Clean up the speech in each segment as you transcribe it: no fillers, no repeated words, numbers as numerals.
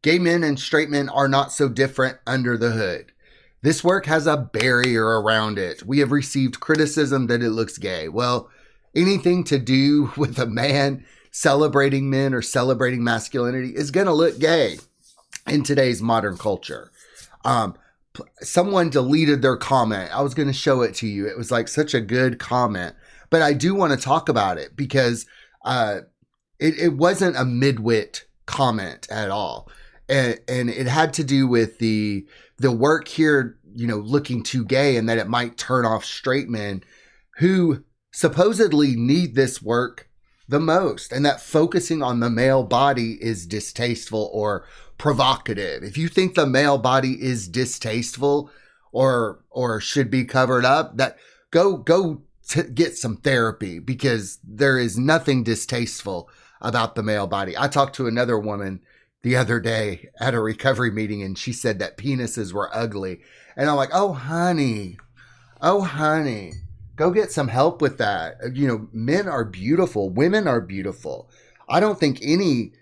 Gay men and straight men are not so different under the hood. This work has a barrier around it. We have received criticism that it looks gay. Well, anything to do with a man celebrating men or celebrating masculinity is going to look gay in today's modern culture. Someone deleted their comment. I was going to show it to you. It was like such a good comment, but I do want to talk about it because it wasn't a midwit comment at all. And it had to do with the work here, looking too gay and that it might turn off straight men who supposedly need this work the most, and that focusing on the male body is distasteful or provocative. If you think the male body is distasteful or should be covered up, that go get some therapy, because there is nothing distasteful about the male body. I talked to another woman the other day at a recovery meeting, and she said that penises were ugly. And I'm like, oh, honey, go get some help with that. Men are beautiful. Women are beautiful. I don't think any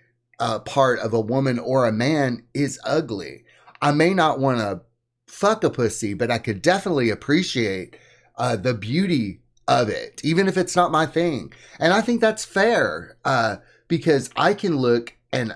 part of a woman or a man is ugly. I may not want to fuck a pussy, but I could definitely appreciate the beauty of it, even if it's not my thing. And I think that's fair because I can look and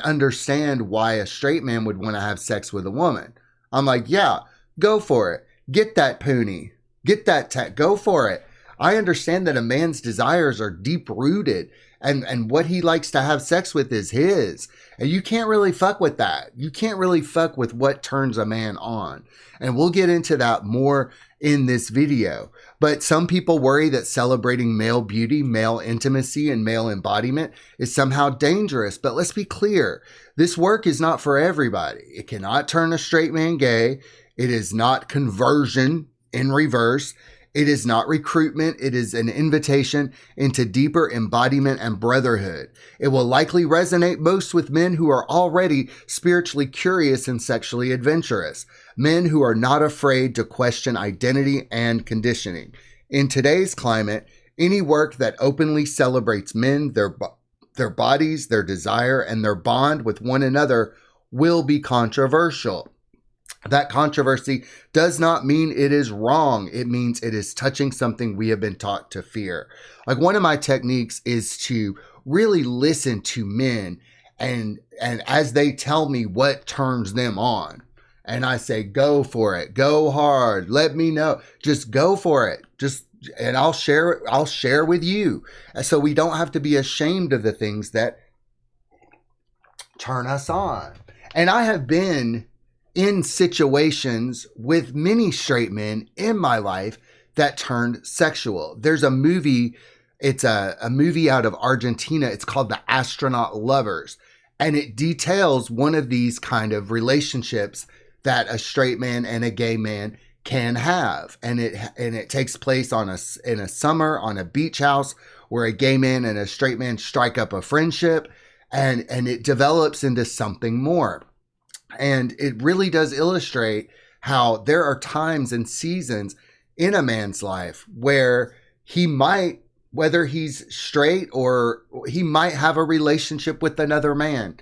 understand why a straight man would want to have sex with a woman. I'm like, yeah, go for it. Get that poonie. Get that go for it. I understand that a man's desires are deep rooted and what he likes to have sex with is his. And you can't really fuck with that. You can't really fuck with what turns a man on. And we'll get into that more in this video. But some people worry that celebrating male beauty, male intimacy, and male embodiment is somehow dangerous. But let's be clear. This work is not for everybody. It cannot turn a straight man gay. It is not conversion in reverse. It is not recruitment. It is an invitation into deeper embodiment and brotherhood. It will likely resonate most with men who are already spiritually curious and sexually adventurous. Men who are not afraid to question identity and conditioning. In today's climate, any work that openly celebrates men, their bodies, their desire, and their bond with one another will be controversial. That controversy does not mean it is wrong. It means it is touching something we have been taught to fear. Like, one of my techniques is to really listen to men and as they tell me what turns them on. And I say, go for it. Go hard. Let me know. Just go for it. And I'll share with you. So we don't have to be ashamed of the things that turn us on. And I have been in situations with many straight men in my life that turned sexual. There's a movie, it's a movie out of Argentina. It's called The Astronaut Lovers. And it details one of these kind of relationships that a straight man and a gay man can have. And it takes place in a summer on a beach house where a gay man and a straight man strike up a friendship, and it develops into something more. And it really does illustrate how there are times and seasons in a man's life where he might, whether he's straight or he might have a relationship with another man.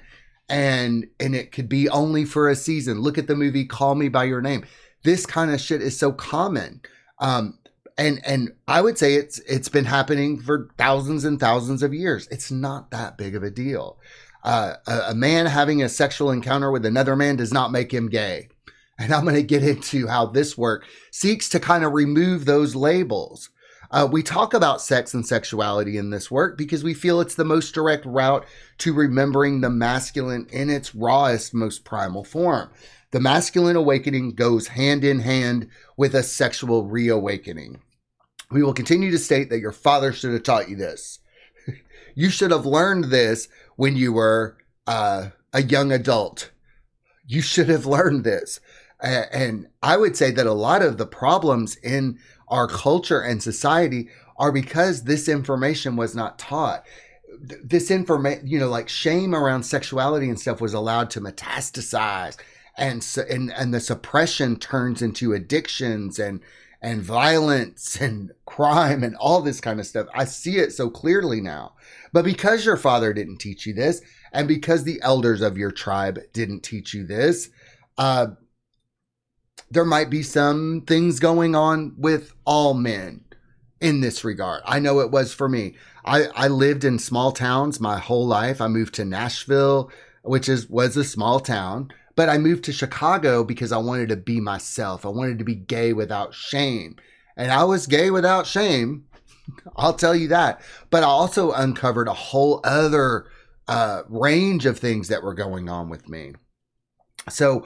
And it could be only for a season. Look at the movie Call Me by Your Name. This kind of shit is so common. And I would say it's been happening for thousands and thousands of years. It's not that big of a deal. A man having a sexual encounter with another man does not make him gay. And I'm going to get into how this work seeks to kind of remove those labels. We talk about sex and sexuality in this work because we feel it's the most direct route to remembering the masculine in its rawest, most primal form. The masculine awakening goes hand in hand with a sexual reawakening. We will continue to state that your father should have taught you this. You should have learned this when you were a young adult. You should have learned this. And I would say that a lot of the problems in our culture and society are because this information was not taught. This information, like shame around sexuality and stuff was allowed to metastasize. And the suppression turns into addictions and violence and crime and all this kind of stuff. I see it so clearly now. But because your father didn't teach you this, And because the elders of your tribe didn't teach you this, there might be some things going on with all men in this regard. I know it was for me. I lived in small towns my whole life. I moved to Nashville, which was a small town, but I moved to Chicago because I wanted to be myself. I wanted to be gay without shame. And I was gay without shame. I'll tell you that. But I also uncovered a whole other range of things that were going on with me. So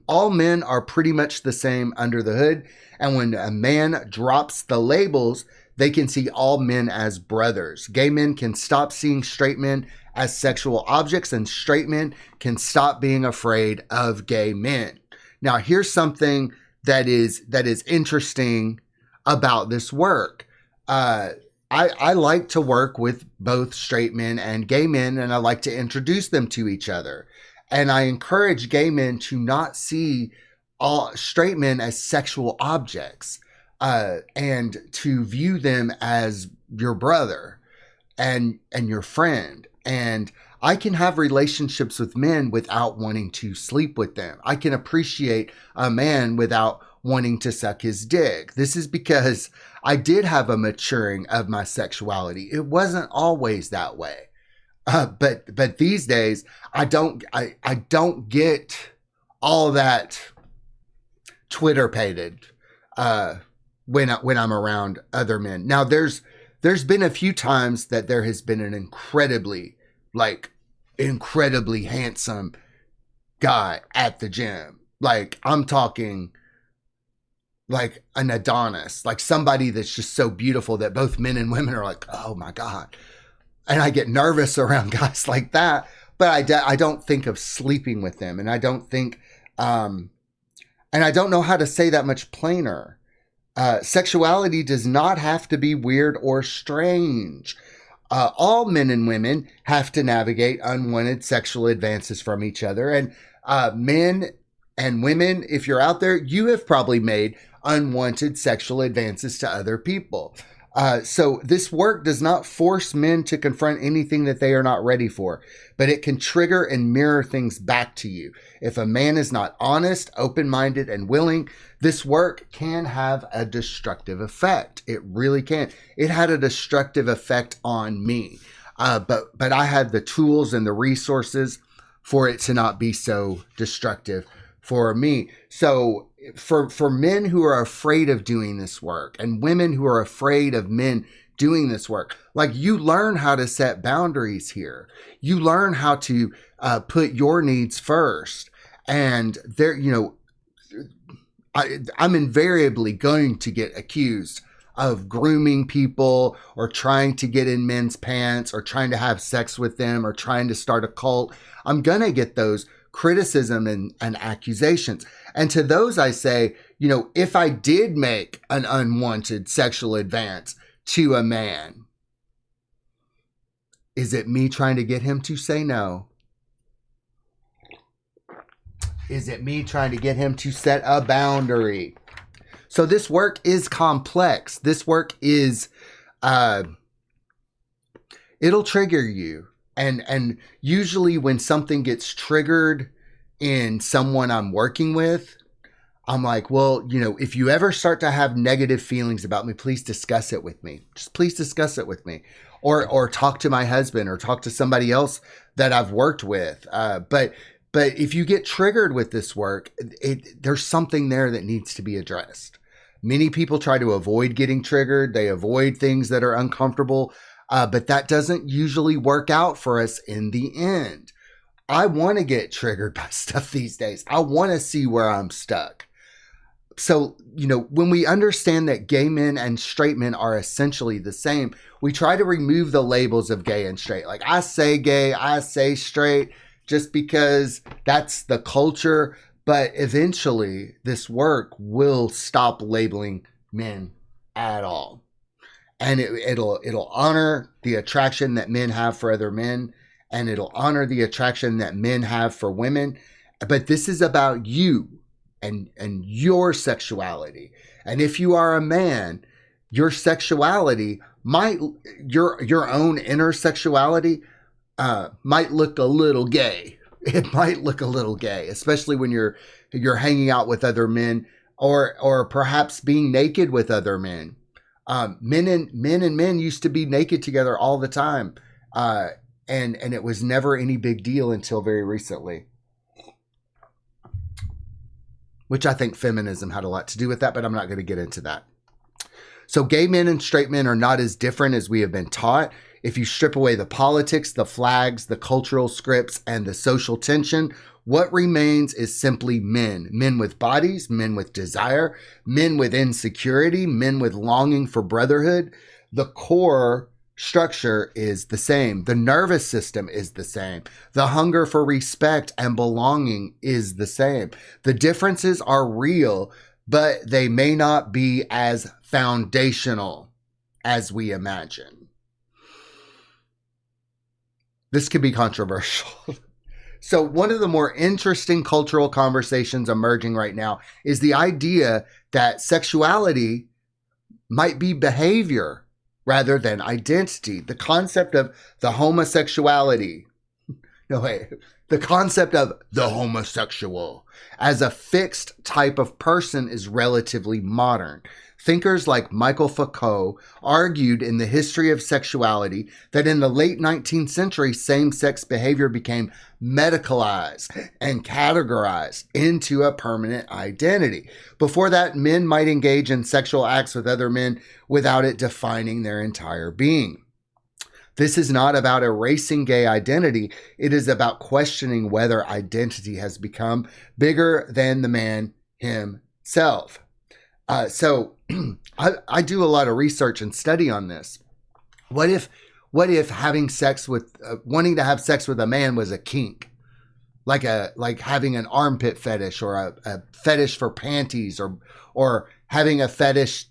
all men are pretty much the same under the hood. And when a man drops the labels, they can see all men as brothers. Gay men can stop seeing straight men as sexual objects, and straight men can stop being afraid of gay men. Now, here's something that is interesting about this work. I like to work with both straight men and gay men, and I like to introduce them to each other. And I encourage gay men to not see all straight men as sexual objects, and to view them as your brother and your friend. And I can have relationships with men without wanting to sleep with them. I can appreciate a man without wanting to suck his dick. This is because I did have a maturing of my sexuality. It wasn't always that way. But these days I don't get all that Twitter pated when I'm around other men. Now there's been a few times that there has been an incredibly handsome guy at the gym. Like, I'm talking like an Adonis, like somebody that's just so beautiful that both men and women are like, oh my God. And I get nervous around guys like that, but I don't think of sleeping with them. And I don't think, and I don't know how to say that much plainer. Sexuality does not have to be weird or strange. All men and women have to navigate unwanted sexual advances from each other. And men and women, if you're out there, you have probably made unwanted sexual advances to other people. So this work does not force men to confront anything that they are not ready for, but it can trigger and mirror things back to you. If a man is not honest, open-minded, and willing, this work can have a destructive effect. It really can. It had a destructive effect on me. But I had the tools and the resources for it to not be so destructive for me. So for men who are afraid of doing this work, and women who are afraid of men doing this work, like, you learn how to set boundaries here. You learn how to put your needs first. And there, I'm invariably going to get accused of grooming people, or trying to get in men's pants, or trying to have sex with them, or trying to start a cult. I'm going to get those criticism and accusations. And to those I say, if I did make an unwanted sexual advance to a man, is it me trying to get him to say no? Is it me trying to get him to set a boundary? So this work is complex. This work is, it'll trigger you. And usually when something gets triggered in someone I'm working with, I'm like, well, if you ever start to have negative feelings about me, please discuss it with me. Just please discuss it with me. Or talk to my husband, or talk to somebody else that I've worked with. But if you get triggered with this work, there's something there that needs to be addressed. Many people try to avoid getting triggered. They avoid things that are uncomfortable. But that doesn't usually work out for us in the end. I want to get triggered by stuff these days. I want to see where I'm stuck. So, when we understand that gay men and straight men are essentially the same, we try to remove the labels of gay and straight. Like, I say gay, I say straight, just because that's the culture. But eventually, this work will stop labeling men at all. And it'll honor the attraction that men have for other men, and it'll honor the attraction that men have for women. But this is about you and your sexuality. And if you are a man, your sexuality your own inner sexuality might look a little gay. It might look a little gay, especially when you're hanging out with other men, or perhaps being naked with other men. Men used to be naked together all the time, and it was never any big deal until very recently. Which I think feminism had a lot to do with that, but I'm not going to get into that. So gay men and straight men are not as different as we have been taught. If you strip away the politics, the flags, the cultural scripts, and the social tension, what remains is simply men. Men with bodies, men with desire, men with insecurity, men with longing for brotherhood. The core structure is the same. The nervous system is the same. The hunger for respect and belonging is the same. The differences are real, but they may not be as foundational as we imagine. This could be controversial. So one of the more interesting cultural conversations emerging right now is the idea that sexuality might be behavior rather than identity. The concept of the homosexuality. No, wait. The concept of the homosexual as a fixed type of person is relatively modern. Thinkers like Michael Foucault argued in the history of sexuality that in the late 19th century, same-sex behavior became medicalized and categorized into a permanent identity. Before that, men might engage in sexual acts with other men without it defining their entire being. This is not about erasing gay identity. It is about questioning whether identity has become bigger than the man himself. So I do a lot of research and study on this. What if having sex with wanting to have sex with a man was a kink, like having an armpit fetish, or a fetish for panties, or having a fetish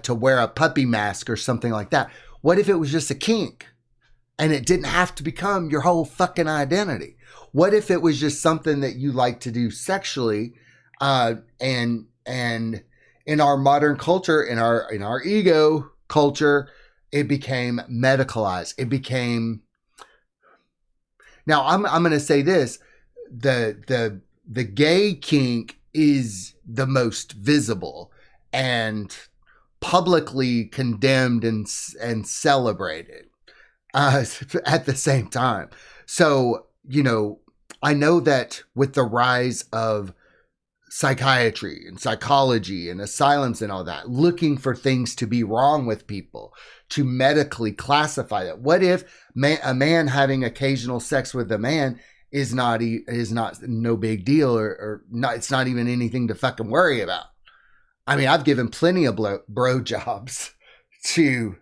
to wear a puppy mask or something like that? What if it was just a kink and it didn't have to become your whole fucking identity? What if it was just something that you like to do sexually, and in our modern culture, in our ego culture, it became medicalized. It became. Now I'm going to say this: the gay kink is the most visible and publicly condemned and celebrated at the same time. So I know that with the rise of psychiatry and psychology and asylums and all that, looking for things to be wrong with people, to medically classify that. What if a man having occasional sex with a man is not no big deal, or not? It's not even anything to fucking worry about. I mean, I've given plenty of bro jobs to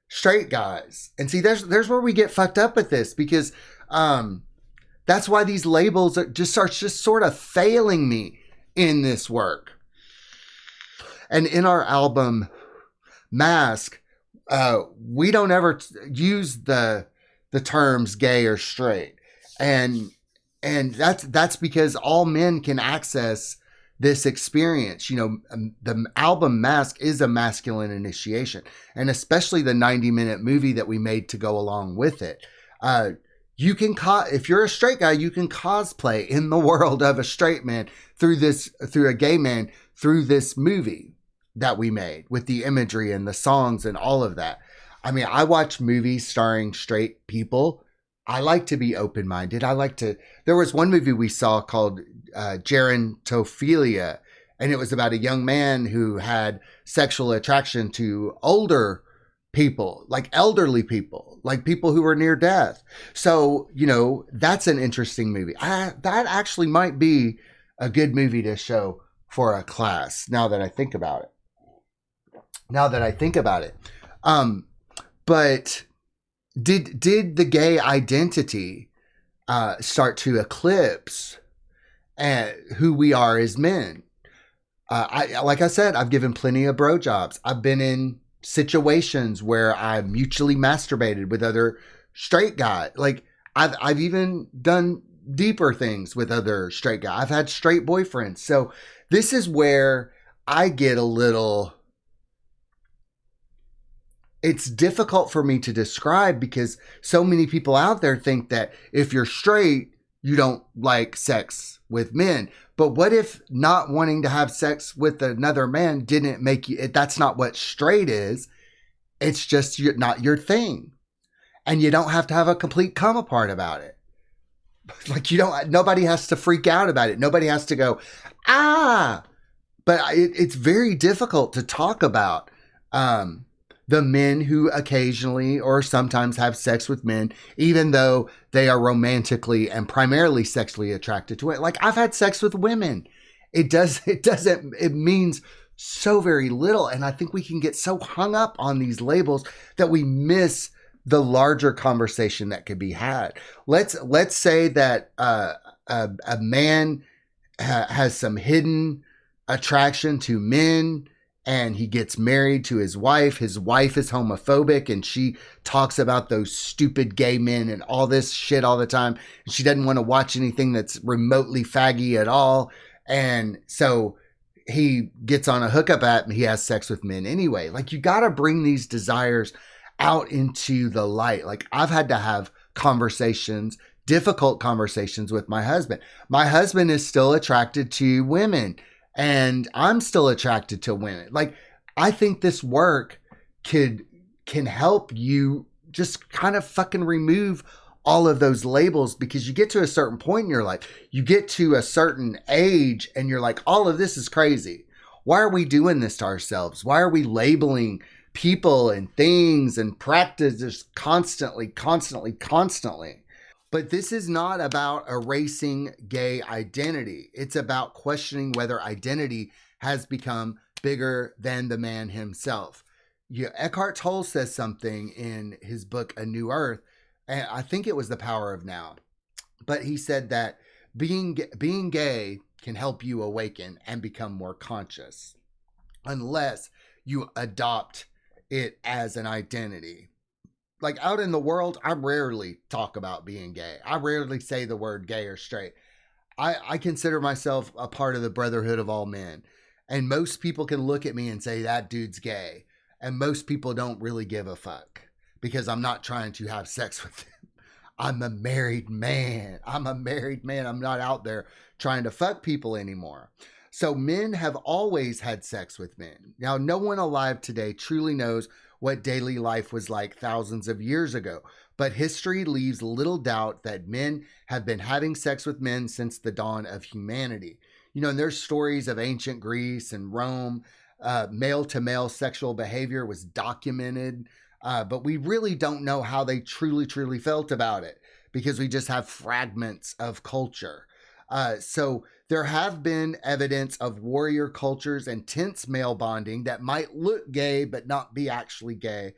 straight guys, and see, there's where we get fucked up with this, because that's why these labels are just sort of failing me in this work. And in our album Mask, we don't ever use the terms gay or straight, and that's because all men can access this experience. The album Mask is a masculine initiation, and especially the 90-minute movie that we made to go along with it. You can if you're a straight guy, you can cosplay in the world of a straight man through a gay man through this movie that we made, with the imagery and the songs and all of that. I mean, I watch movies starring straight people. I like to be open-minded. There was one movie we saw called Gerontophilia, and it was about a young man who had sexual attraction to older people, like elderly people, like people who were near death. So, that's an interesting movie. That actually might be a good movie to show for a class, now that I think about it. But did the gay identity start to eclipse who we are as men? Like I said, I've given plenty of bro jobs. I've been in situations where I mutually masturbated with other straight guys. Like I've even done deeper things with other straight guys. I've had straight boyfriends. So this is where I get a little. it's difficult for me to describe because so many people out there think that if you're straight, you don't like sex with men. But what if not wanting to have sex with another man didn't make you? That's not what straight is. It's just not your thing, and you don't have to have a complete come apart about it. Like you don't. Nobody has to freak out about it. Nobody has to go, ah. But it's very difficult to talk about um, the men who occasionally or sometimes have sex with men, even though they are romantically and primarily sexually attracted to it. Like I've had sex with women. It means so very little. And I think we can get so hung up on these labels that we miss the larger conversation that could be had. Let's say that a man has some hidden attraction to men and he gets married to his wife. His wife is homophobic and she talks about those stupid gay men and all this shit all the time. And she doesn't want to watch anything that's remotely faggy at all. And so he gets on a hookup app and he has sex with men anyway. Like you got to bring these desires out into the light. Like I've had to have conversations, difficult conversations with my husband. My husband is still attracted to women and I'm still attracted to women. Like I think this work can help you just kind of fucking remove all of those labels, because you get to a certain point in your life, you get to a certain age and you're like, all of this is crazy. Why are we doing this to ourselves? Why are we labeling people and things and practices constantly? But this is not about erasing gay identity. It's about questioning whether identity has become bigger than the man himself. Eckhart Tolle says something in his book, A New Earth, and I think it was The Power of Now. But he said that being gay can help you awaken and become more conscious unless you adopt it as an identity. Like out in the world, I rarely talk about being gay. I rarely say the word gay or straight. I consider myself a part of the brotherhood of all men. And most people can look at me and say, that dude's gay. And most people don't really give a fuck because I'm not trying to have sex with them. I'm a married man. I'm not out there trying to fuck people anymore. So men have always had sex with men. Now, no one alive today truly knows what daily life was like thousands of years ago, but history leaves little doubt that men have been having sex with men since the dawn of humanity. And there's stories of ancient Greece and Rome. Male to male sexual behavior was documented, but we really don't know how they truly felt about it because we just have fragments of culture. So there have been evidence of warrior cultures and tense male bonding that might look gay but not be actually gay,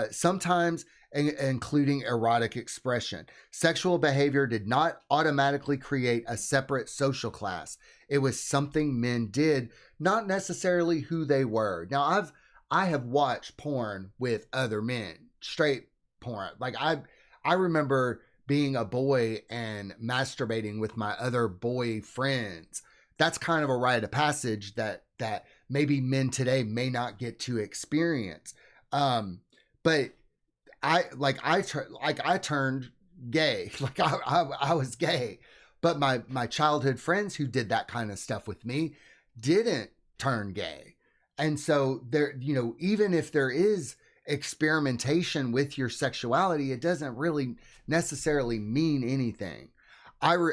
sometimes including erotic expression. Sexual behavior did not automatically create a separate social class. It was something men did, not necessarily who they were. Now, I have watched porn with other men, straight porn. Like I remember being a boy and masturbating with my other boy friends. That's kind of a rite of passage that maybe men today may not get to experience. But I turned gay. Like I was gay, but my childhood friends who did that kind of stuff with me didn't turn gay. And so there, even if there is experimentation with your sexuality, it doesn't really necessarily mean anything. I'm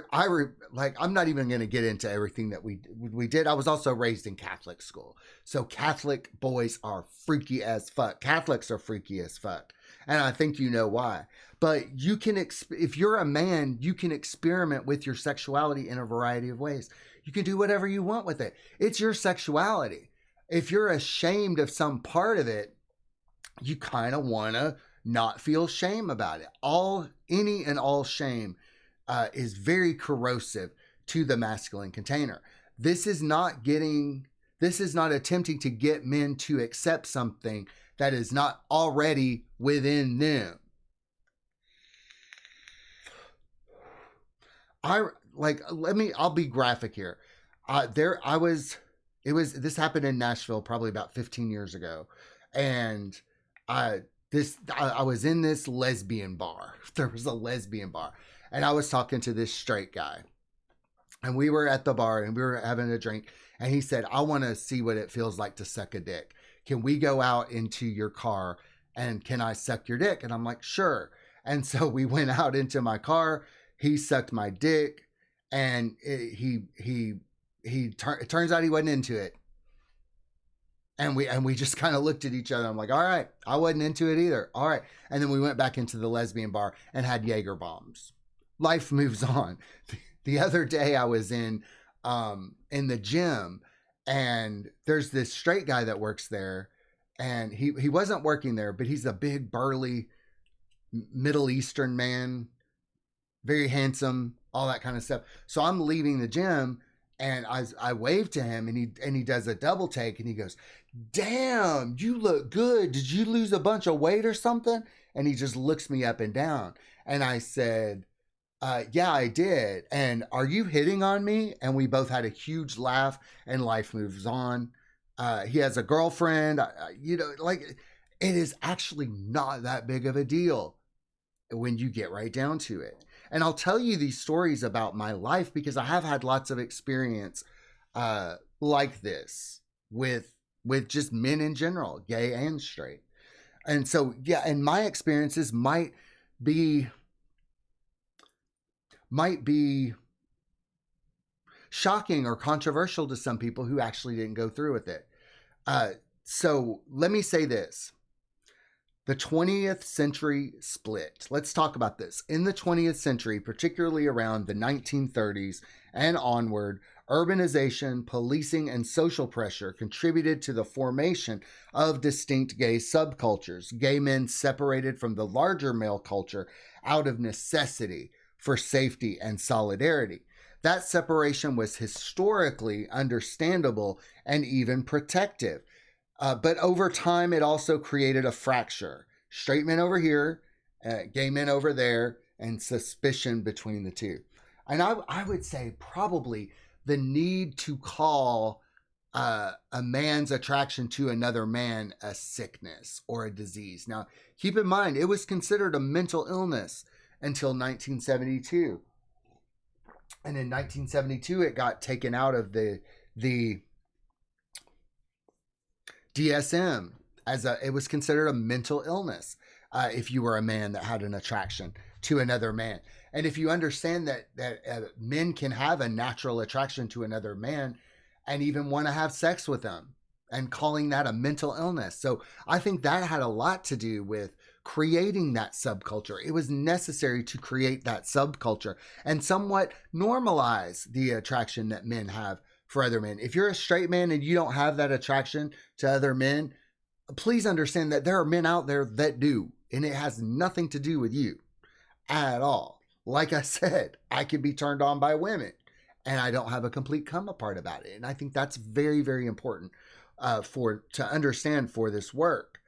not even going to get into everything that we did. I was also raised in Catholic school. So Catholic boys are freaky as fuck. Catholics are freaky as fuck. And I think you know why. But you can, if you're a man, you can experiment with your sexuality in a variety of ways. You can do whatever you want with it. It's your sexuality. If you're ashamed of some part of it, you kind of want to not feel shame about it. Any and all shame is very corrosive to the masculine container. This is not attempting to get men to accept something that is not already within them. I'll be graphic here. This happened in Nashville probably about 15 years ago. And I was in this lesbian bar. There was a lesbian bar, and I was talking to this straight guy, and we were at the bar and we were having a drink, and he said, I want to see what it feels like to suck a dick. Can we go out into your car and can I suck your dick? And I'm like, sure. And so we went out into my car. He sucked my dick, and it turns out he wasn't into it. And we just kind of looked at each other. I'm like, all right, I wasn't into it either. All right. And then we went back into the lesbian bar and had Jaeger bombs. Life moves on. The other day I was in the gym, and there's this straight guy that works there, and he wasn't working there, but he's a big burly Middle Eastern man, very handsome, all that kind of stuff. So I'm leaving the gym, and I wave to him, and he does a double take, and he goes, damn, you look good. Did you lose a bunch of weight or something? And he just looks me up and down. And I said, yeah, I did. And are you hitting on me? And we both had a huge laugh, and life moves on. He has a girlfriend. Like, it is actually not that big of a deal when you get right down to it. And I'll tell you these stories about my life because I have had lots of experience like this with just men in general, gay and straight. And so, yeah, and my experiences might be shocking or controversial to some people who actually didn't go through with it. So let me say this. The 20th century split. Let's talk about this. In the 20th century, particularly around the 1930s and onward, urbanization, policing, and social pressure contributed to the formation of distinct gay subcultures. Gay men separated from the larger male culture out of necessity for safety and solidarity. That separation was historically understandable and even protective. But over time, it also created a fracture. Straight men over here, gay men over there, and suspicion between the two. And I would say probably the need to call a man's attraction to another man a sickness or a disease. Now, keep in mind, it was considered a mental illness until 1972. And in 1972, it got taken out of the DSM it was considered a mental illness if you were a man that had an attraction to another man. And if you understand that men can have a natural attraction to another man and even want to have sex with them, and calling that a mental illness. So I think that had a lot to do with creating that subculture. It was necessary to create that subculture and somewhat normalize the attraction that men have for other men. If you're a straight man and you don't have that attraction to other men, please understand that there are men out there that do, and it has nothing to do with you at all. Like I said, I can be turned on by women, and I don't have a complete come apart about it. And I think that's very, very important to understand for this work.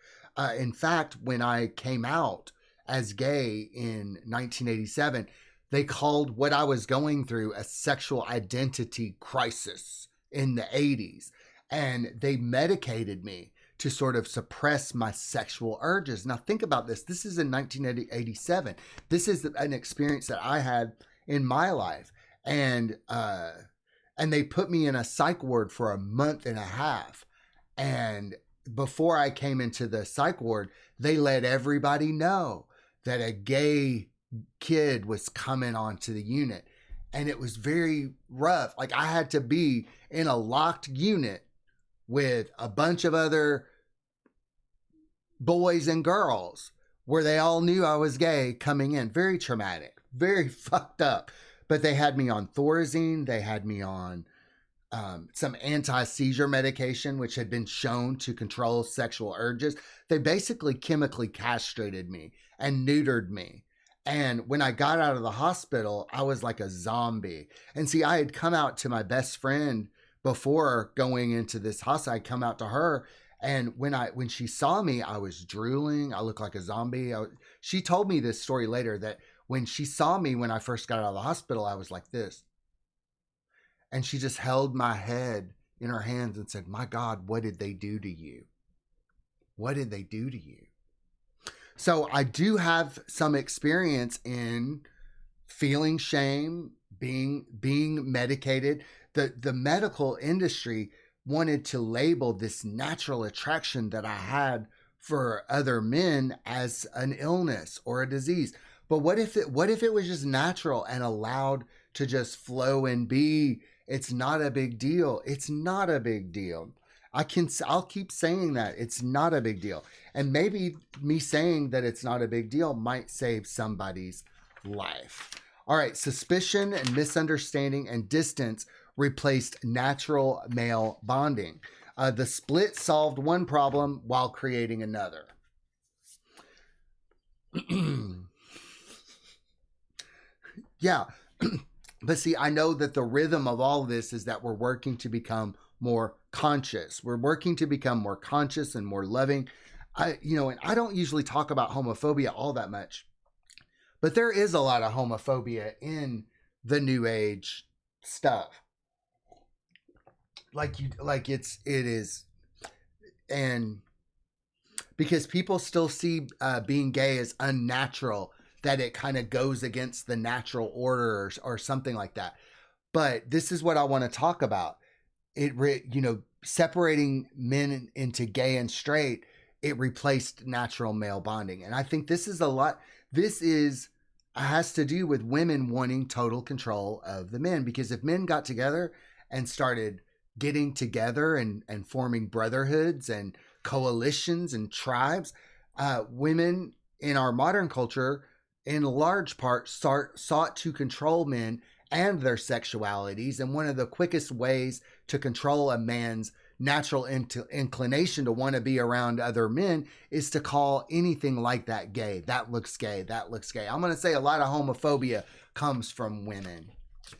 In fact, when I came out as gay in 1987, they called what I was going through a sexual identity crisis in the 80s. And they medicated me to sort of suppress my sexual urges. Now, think about this. This is in 1987. This is an experience that I had in my life. And they put me in a psych ward for a month and a half. And before I came into the psych ward, they let everybody know that a gay kid was coming onto the unit. And it was very rough. Like, I had to be in a locked unit with a bunch of other boys and girls where they all knew I was gay coming in. Very traumatic, very fucked up. But they had me on Thorazine. They had me on some anti-seizure medication, which had been shown to control sexual urges. They basically chemically castrated me and neutered me. And when I got out of the hospital, I was like a zombie. And see, I had come out to my best friend before going into this hospital. I'd come out to her. And when she saw me, I was drooling. I looked like a zombie. She told me this story later that when she saw me when I first got out of the hospital, I was like this. And she just held my head in her hands and said, "My God, what did they do to you? What did they do to you?" So I do have some experience in feeling shame, being medicated. The medical industry wanted to label this natural attraction that I had for other men as an illness or a disease. But what if it was just natural and allowed to just flow and be? It's not a big deal. It's not a big deal. I'll keep saying that it's not a big deal. And maybe me saying that it's not a big deal might save somebody's life. All right, suspicion and misunderstanding and distance replaced natural male bonding. The split solved one problem while creating another. Yeah. But see, I know that the rhythm of all of this is that we're working to become more conscious. We're working to become more conscious and more loving. And I don't usually talk about homophobia all that much, but there is a lot of homophobia in the new age stuff. It is, and because people still see being gay as unnatural, that it kind of goes against the natural order or something like that. But this is what I want to talk about. Separating men into gay and straight, it replaced natural male bonding. And I think this is a lot. Has to do with women wanting total control of the men, because if men got together and started getting together and forming brotherhoods and coalitions and tribes, women in our modern culture, in large part, sought to control men and their sexualities. And one of the quickest ways to control a man's natural inclination to want to be around other men is to call anything like that gay. That looks gay. That looks gay. I'm going to say a lot of homophobia comes from women,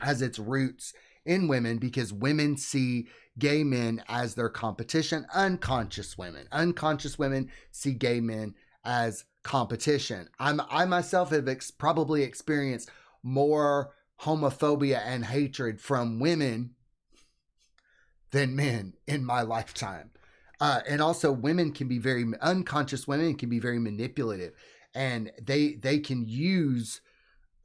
has its roots in women, because women see gay men as their competition. Unconscious women see gay men as competition. I myself have probably experienced more homophobia and hatred from women than men in my lifetime. And also unconscious women can be very manipulative, and they can use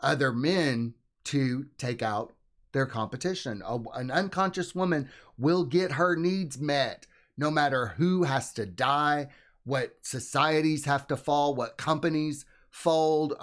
other men to take out their competition. An unconscious woman will get her needs met no matter who has to die, what societies have to fall, what companies fold.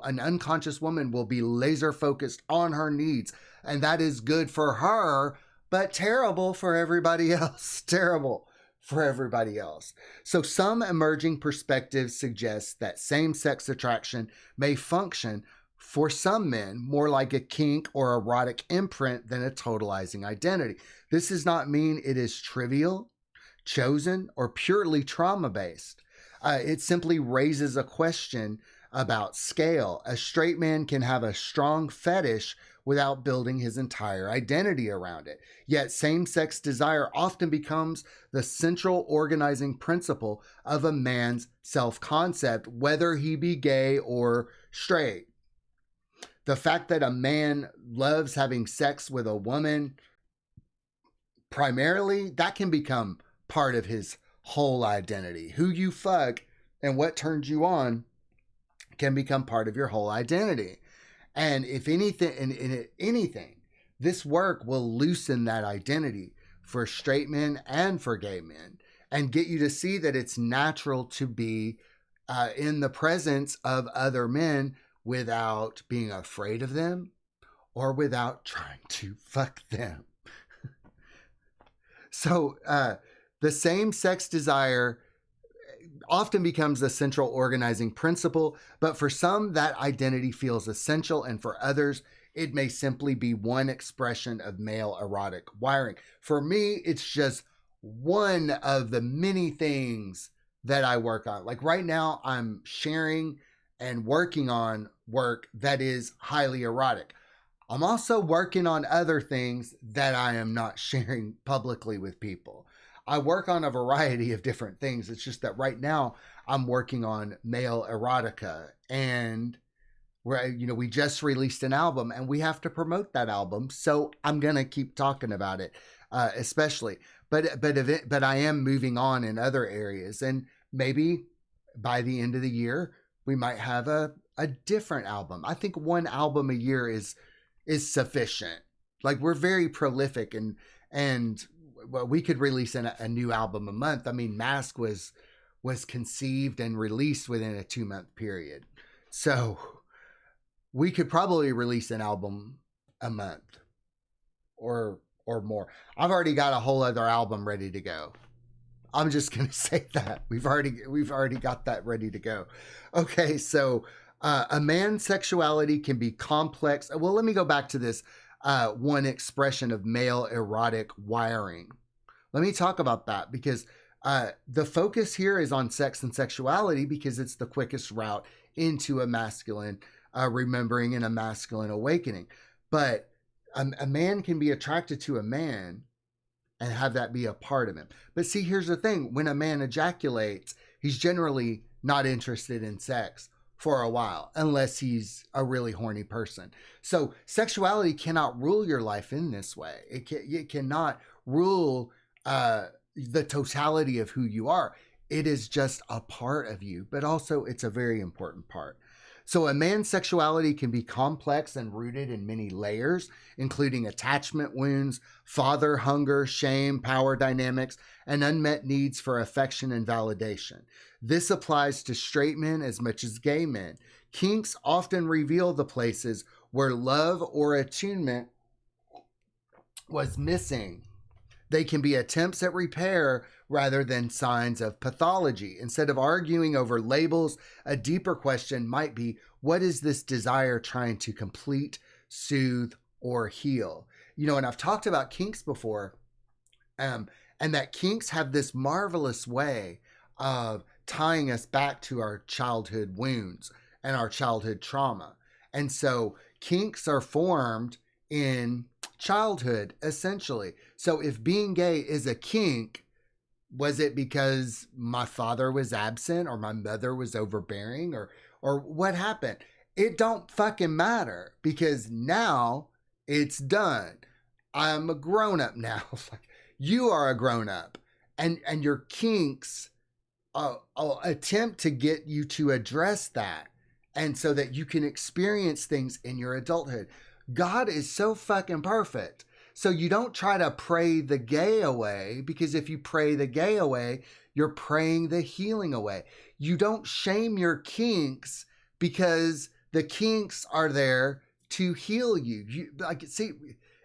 An unconscious woman will be laser focused on her needs, and that is good for her, but terrible for everybody else. Terrible for everybody else. So some emerging perspectives suggest that same-sex attraction may function for some men more like a kink or erotic imprint than a totalizing identity. This does not mean it is trivial, chosen, or purely trauma-based. It simply raises a question about scale. A straight man can have a strong fetish without building his entire identity around it. Yet same-sex desire often becomes the central organizing principle of a man's self-concept, whether he be gay or straight. The fact that a man loves having sex with a woman, primarily, that can become part of his whole identity. Who you fuck and what turns you on can become part of your whole identity. And if anything, this work will loosen that identity for straight men and for gay men, and get you to see that it's natural to be in the presence of other men without being afraid of them or without trying to fuck them. So the same-sex desire often becomes the central organizing principle, but for some, that identity feels essential, and for others, it may simply be one expression of male erotic wiring. For me, it's just one of the many things that I work on. Like right now, I'm sharing and working on work that is highly erotic. I'm also working on other things that I am not sharing publicly with people. I work on a variety of different things. It's just that right now I'm working on male erotica, and we just released an album and we have to promote that album. So I'm going to keep talking about it, especially, but I am moving on in other areas, and maybe by the end of the year, We might have a different album. I think one album a year is sufficient. Like, we're very prolific, and well, we could release a new album a month. I mean, Mask was conceived and released within a 2-month period. So we could probably release an album a month or more. I've already got a whole other album ready to go. I'm just going to say that we've already got that ready to go. Okay. So, a man's sexuality can be complex. Well, let me go back to this, one expression of male erotic wiring. Let me talk about that, because the focus here is on sex and sexuality, because it's the quickest route into a masculine remembering and a masculine awakening. But a man can be attracted to a man and have that be a part of him. But see, here's the thing. When a man ejaculates, he's generally not interested in sex for a while, unless he's a really horny person. So sexuality cannot rule your life in this way. It cannot rule the totality of who you are. It is just a part of you, but also it's a very important part. So a man's sexuality can be complex and rooted in many layers, including attachment wounds, father hunger, shame, power dynamics, and unmet needs for affection and validation. This applies to straight men as much as gay men. Kinks often reveal the places where love or attunement was missing. They can be attempts at repair rather than signs of pathology. Instead of arguing over labels, a deeper question might be, what is this desire trying to complete, soothe, or heal? You know, and I've talked about kinks before, and that kinks have this marvelous way of tying us back to our childhood wounds and our childhood trauma. And so kinks are formed in childhood, essentially. So if being gay is a kink, was it because my father was absent or my mother was overbearing or what happened? It don't fucking matter, because now it's done. I'm a grown up now. You are a grown up, and your kinks attempt to get you to address that, and so that you can experience things in your adulthood. God is so fucking perfect. So you don't try to pray the gay away, because if you pray the gay away, you're praying the healing away. You don't shame your kinks, because the kinks are there to heal you. See,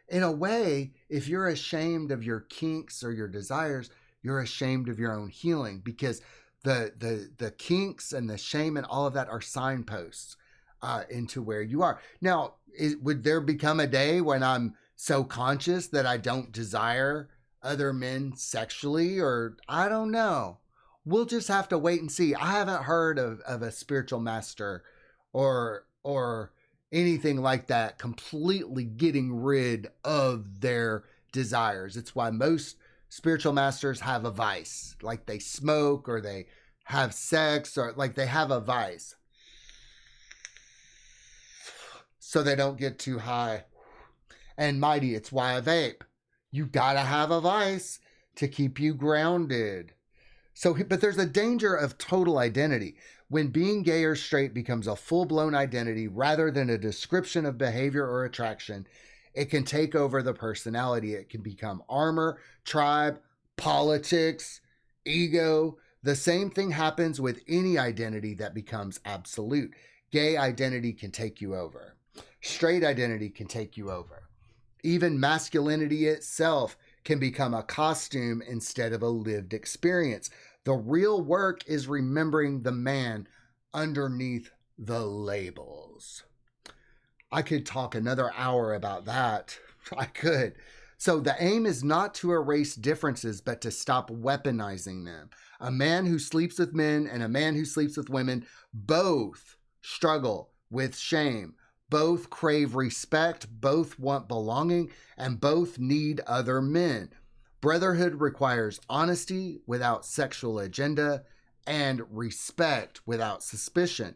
in a way, if you're ashamed of your kinks or your desires, you're ashamed of your own healing, because the kinks and the shame and all of that are signposts into where you are. Now, would there become a day when I'm so conscious that I don't desire other men sexually? Or I don't know. We'll just have to wait and see. I haven't heard of a spiritual master or anything like that completely getting rid of their desires. It's why most spiritual masters have a vice, like they smoke or they have sex, or like they have a vice, so they don't get too high and mighty. It's why I vape. You gotta have a vice to keep you grounded. So, but there's a danger of total identity. When being gay or straight becomes a full-blown identity rather than a description of behavior or attraction, it can take over the personality. It can become armor, tribe, politics, ego. The same thing happens with any identity that becomes absolute. Gay identity can take you over. Straight identity can take you over. Even masculinity itself can become a costume instead of a lived experience. The real work is remembering the man underneath the labels. I could talk another hour about that. I could. So the aim is not to erase differences, but to stop weaponizing them. A man who sleeps with men and a man who sleeps with women both struggle with shame. Both crave respect, both want belonging, and both need other men. Brotherhood requires honesty without sexual agenda and respect without suspicion.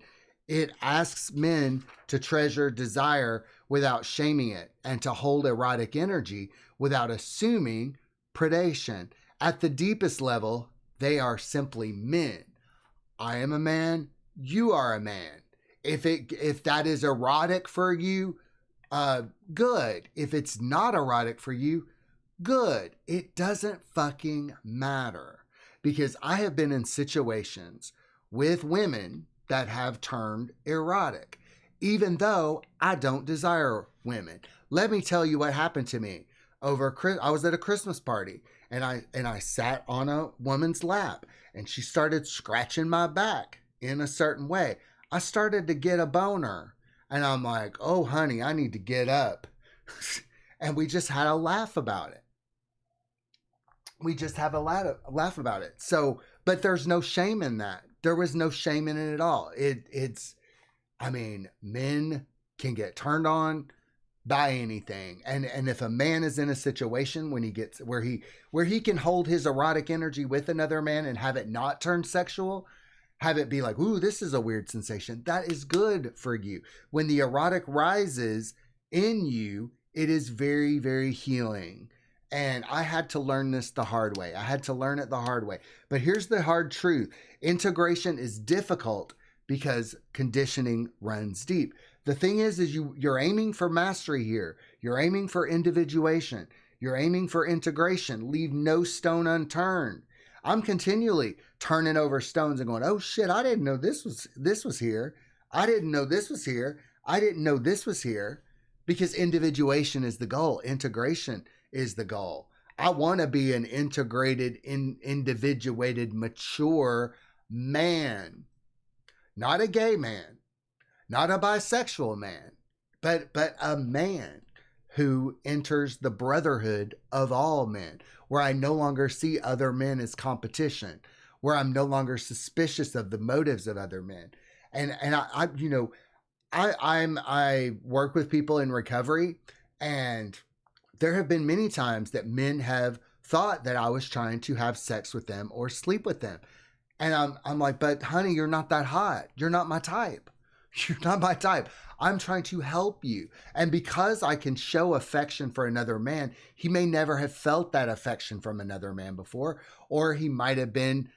It asks men to treasure desire without shaming it, and to hold erotic energy without assuming predation. At the deepest level, they are simply men. I am a man, you are a man. If that is erotic for you, good. If it's not erotic for you, good. It doesn't fucking matter. Because I have been in situations with women that have turned erotic, even though I don't desire women. Let me tell you what happened to me. I was at a Christmas party, and I sat on a woman's lap, and she started scratching my back in a certain way. I started to get a boner, and I'm like, "Oh, honey, I need to get up." And we just had a laugh about it. We just have a laugh about it. So, but there's no shame in that. There was no shame in it at all. I mean, men can get turned on by anything. And if a man is in a situation when he gets where he can hold his erotic energy with another man and have it not turn sexual, have it be like, "Ooh, this is a weird sensation," that is good for you. When the erotic rises in you, it is very, very healing. And I had to learn this the hard way. I had to learn it the hard way. But here's the hard truth. Integration is difficult because conditioning runs deep. The thing is you're aiming for mastery here. You're aiming for individuation. You're aiming for integration. Leave no stone unturned. I'm continually turning over stones and going, "Oh shit, I didn't know this was here. I didn't know this was here. I didn't know this was here." Because individuation is the goal. Integration is the goal. I want to be an integrated, individuated, mature man. Not a gay man. Not a bisexual man. But a man who enters the brotherhood of all men. Where I no longer see other men as competition. Where I'm no longer suspicious of the motives of other men. And I work with people in recovery, and there have been many times that men have thought that I was trying to have sex with them or sleep with them. And I'm like, "But honey, you're not that hot. You're not my type. You're not my type. I'm trying to help you." And because I can show affection for another man, he may never have felt that affection from another man before, or he might have been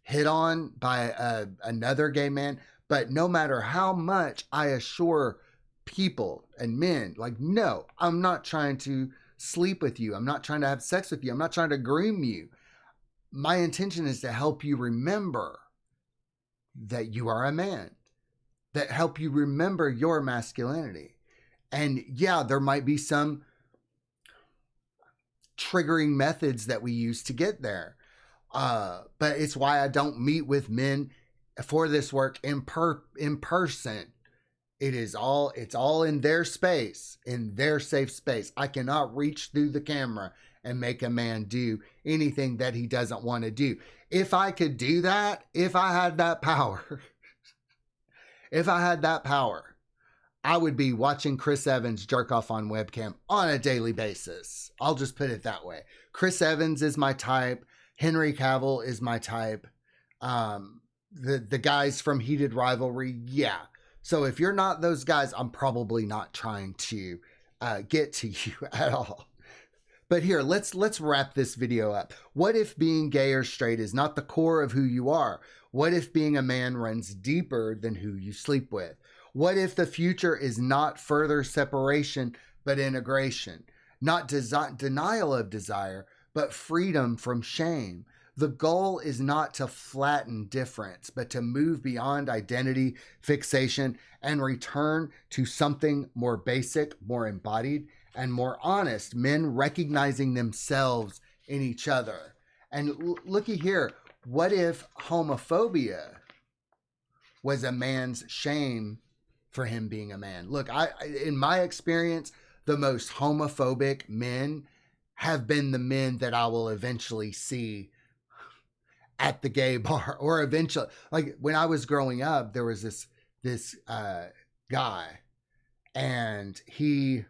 hit on by another gay man. But no matter how much I assure people and men, like, "No, I'm not trying to sleep with you. I'm not trying to have sex with you. I'm not trying to groom you. My intention is to help you remember that you are a man, that help you remember your masculinity." And yeah, there might be some triggering methods that we use to get there. But it's why I don't meet with men for this work in person. It's all in their space, in their safe space. I cannot reach through the camera and make a man do anything that he doesn't want to do. If I could do that, if I had that power, if I had that power, I would be watching Chris Evans jerk off on webcam on a daily basis. I'll just put it that way. Chris Evans is my type. Henry Cavill is my type. The guys from Heated Rivalry, yeah. So if you're not those guys, I'm probably not trying to get to you at all. But here, let's wrap this video up. What if being gay or straight is not the core of who you are? What if being a man runs deeper than who you sleep with? What if the future is not further separation, but integration? Not denial of desire, but freedom from shame. The goal is not to flatten difference, but to move beyond identity, fixation, and return to something more basic, more embodied, and more honest. Men recognizing themselves in each other. And looky here, what if homophobia was a man's shame for him being a man? Look, in my experience, the most homophobic men have been the men that I will eventually see at the gay bar, or eventually, like when I was growing up, there was this guy, and he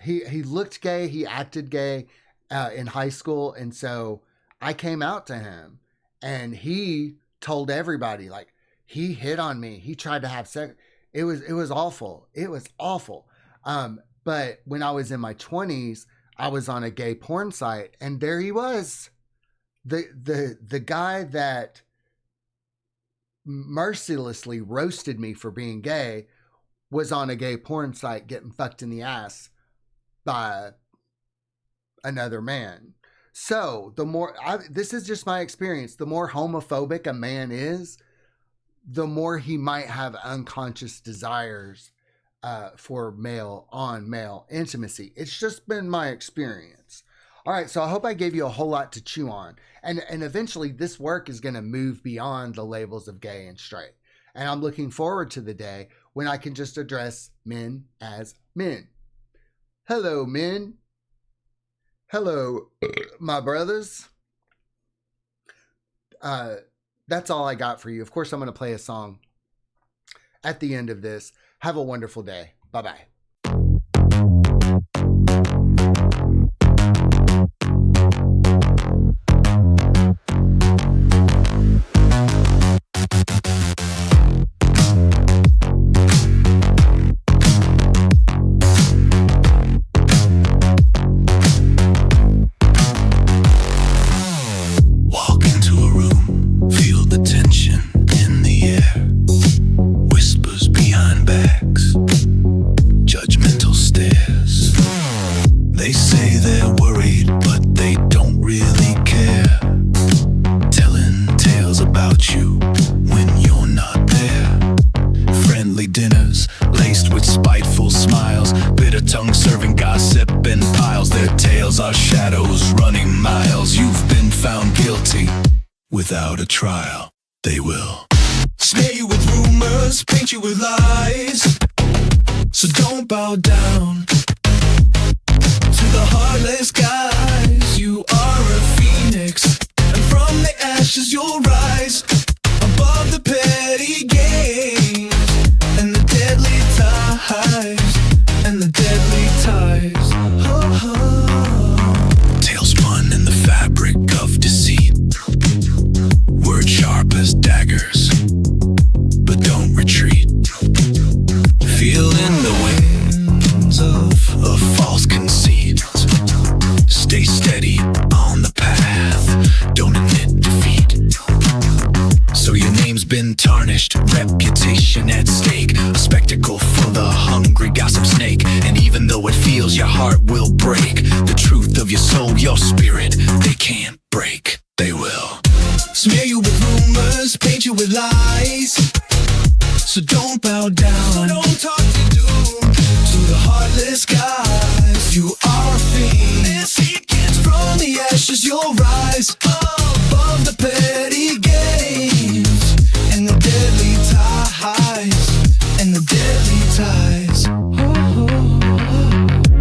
looked gay, he acted gay in high school, and so I came out to him, and he told everybody, like, he hit on me, he tried to have sex. It was awful. It was awful. But when I was in my 20s, I was on a gay porn site, and there he was. The guy that mercilessly roasted me for being gay was on a gay porn site getting fucked in the ass by another man. So the more, this is just my experience, the more homophobic a man is, the more he might have unconscious desires for male on male intimacy. It's just been my experience. All right, so I hope I gave you a whole lot to chew on. And eventually this work is going to move beyond the labels of gay and straight. And I'm looking forward to the day when I can just address men as men. Hello, men. Hello, my brothers. That's all I got for you. Of course, I'm going to play a song at the end of this. Have a wonderful day. Bye-bye. Without a trial, they will snare you with rumors, paint you with lies. So don't bow down to the heartless guys. You are a phoenix, and from the ashes you'll rise above the petty games and the deadly ties, and the deadly ties. Tails spun in the fabric of deceit. Words sharp as daggers, but don't retreat. Feel in the winds of false conceit. Stay steady on the path, don't admit defeat. So your name's been tarnished, reputation at stake, a spectacle for the hungry gossip snake. And even though it feels your heart will break, the truth of your soul, your spirit, they can't break. They will smear you with rumors, paint you with lies. So don't bow down, so don't talk to doom to the heartless guys. You are a fiend, from the ashes you'll rise above the petty games and the deadly ties, and the deadly ties.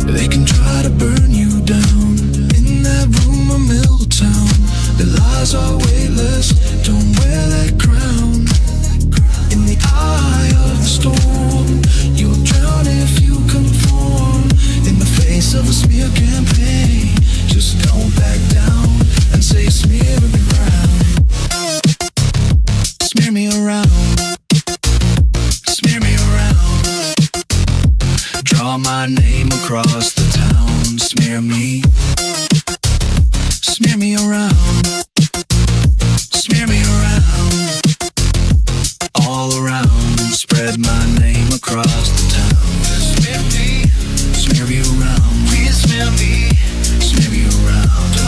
They can try to burn you down in that rumor mill town. The lies are weightless, don't wear that crown. In the eye of the storm, you'll drown if you conform. In the face of a smear campaign, just don't back down and say smear me around. Smear me around. Smear me around. Draw my name across the town. Smear me. Smear me around. Smear me around. All around. Spread my name across the town. Smear me. Smear me around. Please smear me. Smear me around.